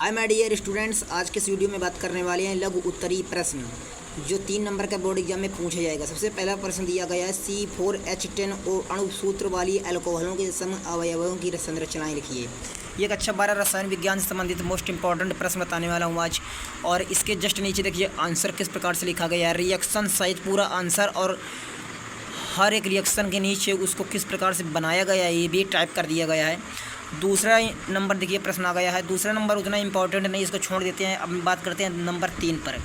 Hi my dear students, आज के इस वीडियो में बात करने वाले हैं लघु उत्तरीय प्रश्न जो 3 नंबर का बोर्ड एग्जाम में पूछा जाएगा। सबसे पहला प्रश्न दिया गया है C4H10O अणु सूत्र वाली अल्कोहलों के सम अवयवों की संरचनाएं लिखिए। ये कक्षा 12 रसायन विज्ञान से संबंधित मोस्ट इंपॉर्टेंट प्रश्न बताने वाला हूँ आज। और इसके जस्ट नीचे देखिए आंसर किस प्रकार से लिखा गया है, रिएक्शन सहित पूरा आंसर और हर एक रिएक्शन के नीचे उसको किस प्रकार से बनाया गया है ये भी टाइप कर दिया गया है। दूसरा नंबर देखिए प्रश्न आ गया है, दूसरा नंबर उतना इंपॉर्टेंट नहीं, इसको छोड़ देते हैं। अब बात करते हैं नंबर 3 पर।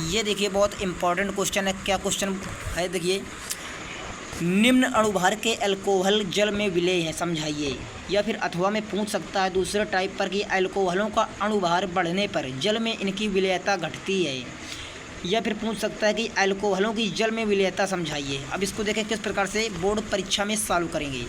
ये देखिए बहुत इंपॉर्टेंट क्वेश्चन है। क्या क्वेश्चन है देखिए, निम्न अणुभार के अल्कोहल जल में विलय हैं, समझाइए। या फिर अथवा में पूछ सकता है दूसरे टाइप पर कि अल्कोहलों का अणुभार बढ़ने पर जल में इनकी विलयता घटती है। या फिर पूछ सकता है कि अल्कोहलों की जल में विलयता समझाइए। अब इसको देखें किस प्रकार से बोर्ड परीक्षा में सॉल्व करेंगे।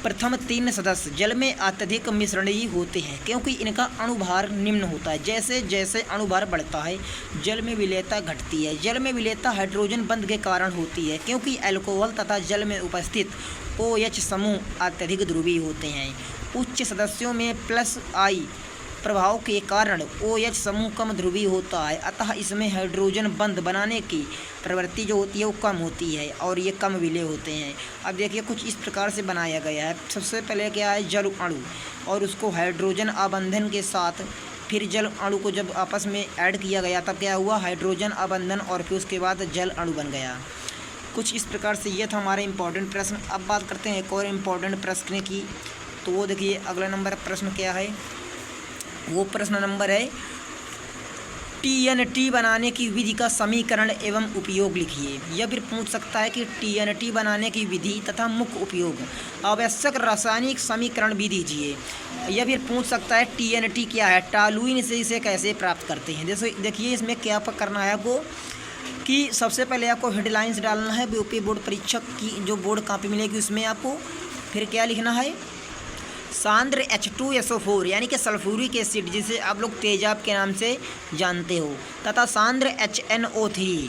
प्रथम 3 सदस्य जल में अत्यधिक मिश्रणीय होते हैं क्योंकि इनका अणुभार निम्न होता है। जैसे जैसे अणुभार बढ़ता है जल में विलयता घटती है। जल में विलयता हाइड्रोजन बंध के कारण होती है क्योंकि अल्कोहल तथा जल में उपस्थित OH समूह अत्यधिक ध्रुवीय होते हैं। उच्च सदस्यों में +I प्रभाव के कारण OH समूह कम ध्रुवीय होता है, अतः इसमें हाइड्रोजन बंध बनाने की प्रवृत्ति जो होती है वो कम होती है और ये कम विलय होते हैं। अब देखिए कुछ इस प्रकार से बनाया गया है। सबसे पहले क्या है, जल अणु और उसको हाइड्रोजन आबंधन के साथ, फिर जल अणु को जब आपस में ऐड किया गया तब क्या हुआ, हाइड्रोजन आबंधन, और फिर उसके बाद जल अणु बन गया। कुछ इस प्रकार से ये था हमारा इम्पोर्टेंट प्रश्न। अब बात करते हैं एक और इम्पोर्टेंट प्रश्न की, तो वो देखिए अगला नंबर प्रश्न क्या है, वो प्रश्न नंबर है TNT बनाने की विधि का समीकरण एवं उपयोग लिखिए। या फिर पूछ सकता है कि TNT बनाने की विधि तथा मुख्य उपयोग, आवश्यक रासायनिक समीकरण भी दीजिए। या फिर पूछ सकता है TNT क्या है, टॉलुइन से इसे कैसे प्राप्त करते हैं। जैसे देखिए इसमें क्या करना है आपको कि सबसे पहले आपको हेडलाइंस डालना है। यूपी बोर्ड परीक्षक की जो बोर्ड कॉपी मिलेगी उसमें आपको फिर क्या लिखना है, सांद्र H2SO4 यानी कि सल्फ्यूरिक एसिड जिसे आप लोग तेजाब के नाम से जानते हो, तथा सांद्र HNO3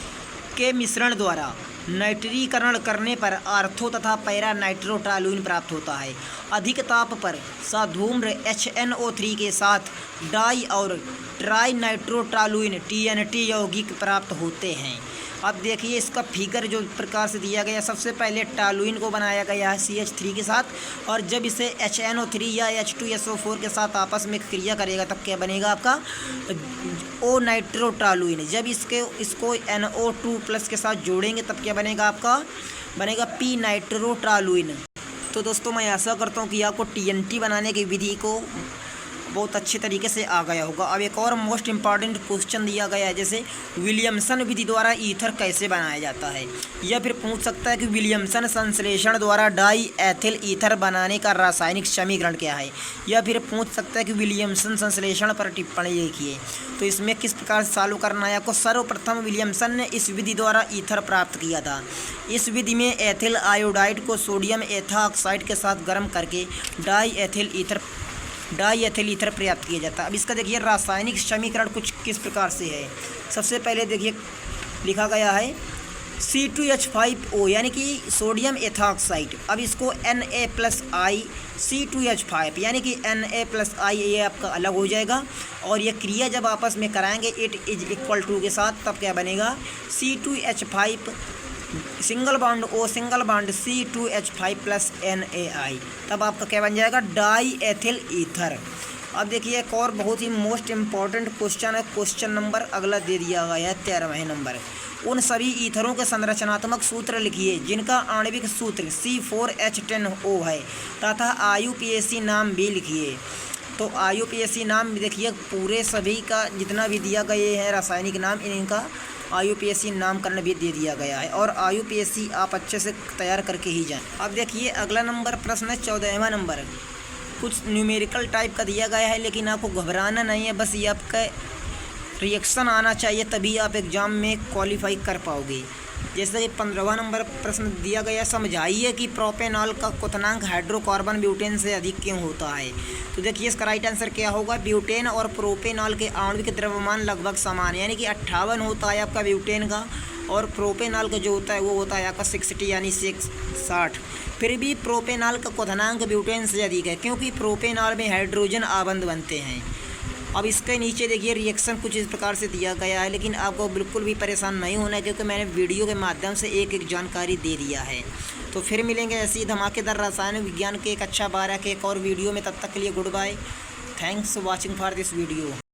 के मिश्रण द्वारा नाइट्रीकरण करने पर आर्थो तथा पैरा नाइट्रोटॉलुइन प्राप्त होता है। अधिक ताप पर साधूम्र HNO3 के साथ डाई और ट्राई नाइट्रोटॉलुइन TNT यौगिक प्राप्त होते हैं। अब देखिए इसका फिगर जो प्रकार से दिया गया, सबसे पहले टॉलुइन को बनाया गया है CH3 के साथ, और जब इसे HNO3 या H2SO4 के साथ आपस में क्रिया करेगा तब क्या बनेगा आपका O नाइट्रोटॉलुइन। जब इसको NO2+ के साथ जोड़ेंगे तब क्या बनेगा आपका, बनेगा P नाइट्रोटॉलुइन। तो दोस्तों मैं आशा करता हूँ कि आपको TNT बनाने की विधि को बहुत अच्छे तरीके से आ गया होगा। अब एक और मोस्ट इम्पॉर्टेंट क्वेश्चन दिया गया है, जैसे विलियमसन विधि द्वारा ईथर कैसे बनाया जाता है। या फिर पूछ सकता है कि विलियमसन संश्लेषण द्वारा डाई एथिल ईथर बनाने का रासायनिक समीकरण क्या है। या फिर पूछ सकता है कि विलियमसन संश्लेषण पर टिप्पणी लिखिए। तो इसमें किस प्रकार से सॉल्व करना है आपको। सर्वप्रथम विलियमसन ने इस विधि द्वारा ईथर प्राप्त किया था। इस विधि में एथिल आयोडाइड को सोडियम एथाक्साइड के साथ गर्म करके डाई एथिल ईथर प्राप्त किया जाता है। अब इसका देखिए रासायनिक समीकरण कुछ किस प्रकार से है। सबसे पहले देखिए लिखा गया है C2H5O यानी कि सोडियम एथाक्साइड। अब इसको Na+I C2H5 यानी कि Na+I ये आपका अलग हो जाएगा, और ये क्रिया जब आपस में कराएंगे इट इज इक्वल टू के साथ तब क्या बनेगा C2H5 single bond O single bond C2H5 NaI, तब आपका क्या बन जाएगा डाई एथिल ईथर। अब देखिए एक और बहुत ही मोस्ट इम्पॉर्टेंट क्वेश्चन है, क्वेश्चन नंबर अगला दे दिया गया है 13वें नंबर। उन सभी ईथरों के संरचनात्मक सूत्र लिखिए जिनका आणविक सूत्र C4H10O है तथा IUPAC नाम भी लिखिए। तो IUPAC नाम देखिए पूरे सभी का जितना भी दिया गए हैं रासायनिक नाम, इनका IUPAC नामकरण भी दे दिया गया है, और IUPAC आप अच्छे से तैयार करके ही जाएं। अब देखिए अगला नंबर प्रश्न है 14वां नंबर। कुछ न्यूमेरिकल टाइप का दिया गया है, लेकिन आपको घबराना नहीं है, बस ये आपका रिएक्शन आना चाहिए तभी आप एग्ज़ाम में क्वालिफाई कर पाओगे। जैसे कि 15वां नंबर प्रश्न दिया गया, समझाइए कि प्रोपेनॉल का क्वथनांक हाइड्रोकार्बन ब्यूटेन से अधिक क्यों होता है। तो देखिए इसका राइट आंसर क्या होगा, ब्यूटेन और प्रोपेनॉल के आणविक द्रव्यमान लगभग समान, यानी कि 58 होता है आपका ब्यूटेन का, और प्रोपेनॉल का जो होता है वो होता है आपका 60 यानी 60। फिर भी प्रोपेनॉल का क्वथनांक ब्यूटेन से अधिक है क्योंकि प्रोपेनॉल में हाइड्रोजन आबंध बनते हैं। अब इसके नीचे देखिए रिएक्शन कुछ इस प्रकार से दिया गया है, लेकिन आपको बिल्कुल भी परेशान नहीं होना है क्योंकि मैंने वीडियो के माध्यम से एक एक जानकारी दे दिया है। तो फिर मिलेंगे ऐसी धमाकेदार रासायनिक विज्ञान के कक्षा 12 के एक और वीडियो में। तब तक के लिए good bye. Thanks for watching for this video.